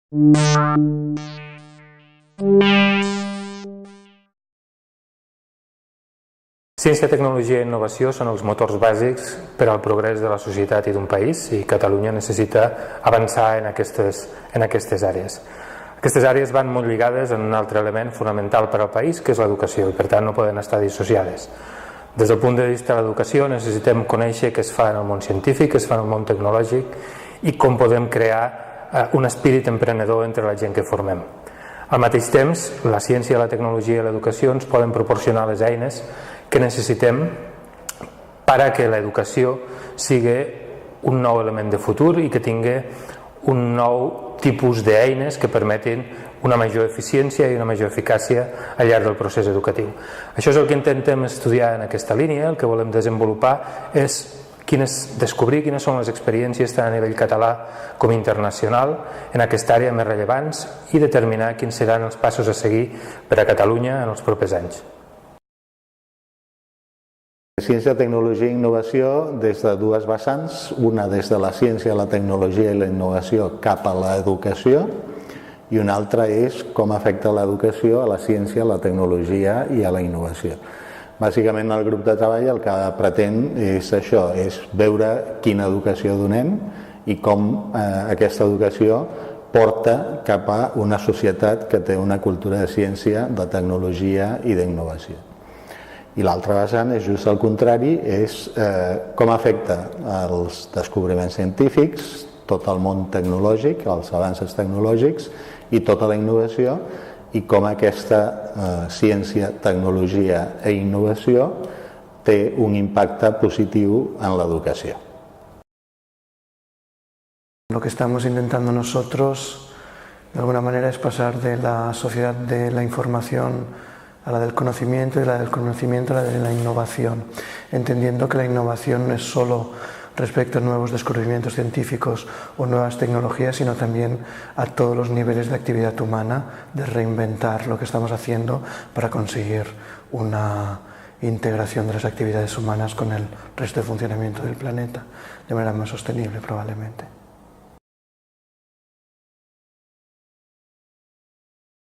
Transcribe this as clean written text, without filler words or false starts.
Ciència, tecnologia i innovació són els motors bàsics per al progrés de la societat i d'un país, i Catalunya necessita avançar en aquestes àrees. Aquestes àrees van molt lligades a un altre element fonamental per al país, que és l'educació, i per tant no poden estar dissociades. Des del punt de vista de l'educació necessitem conèixer què es fa en el món científic, què es fa en el món tecnològic i com podem crear un espírit emprenedor entre la gent que formem. Al mateix temps, la ciència, la tecnologia i l'educació ens poden proporcionar les eines que necessitem per a que l'educació sigui un nou element de futur i que tingui un nou tipus d'eines que permetin una major eficiència i una major eficàcia al llarg del procés educatiu. Això és el que intentem estudiar en aquesta línia. El que volem desenvolupar és descobrir quines són les experiències tant a nivell català com internacional en aquesta àrea més rellevants i determinar quins seran els passos a seguir per a Catalunya en els propers anys. Ciència, tecnologia i innovació des de dues vessants, una des de la ciència, la tecnologia i la innovació cap a l'educació, i una altra és com afecta l'educació a la ciència, a la tecnologia i a la innovació. Bàsicament el grup de treball el que pretén és això, és veure quina educació donem i com aquesta educació porta cap a una societat que té una cultura de ciència, de tecnologia i d'innovació. I l'altre vessant és just el contrari, és com afecta els descobriments científics, tot el món tecnològic, els avanços tecnològics i tota la innovació, i com aquesta ciència, tecnologia i innovació té un impacte positiu en l'educació. Lo que estamos intentando nosotros, de alguna manera, es pasar de la sociedad de la información a la del conocimiento y de la del conocimiento a la de la innovación, entendiendo que la innovación no es solo respecto a nuevos descubrimientos científicos o nuevas tecnologías, sino también a todos los niveles de actividad humana, de reinventar lo que estamos haciendo para conseguir una integración de las actividades humanas con el resto de funcionamiento del planeta de manera más sostenible, probablemente.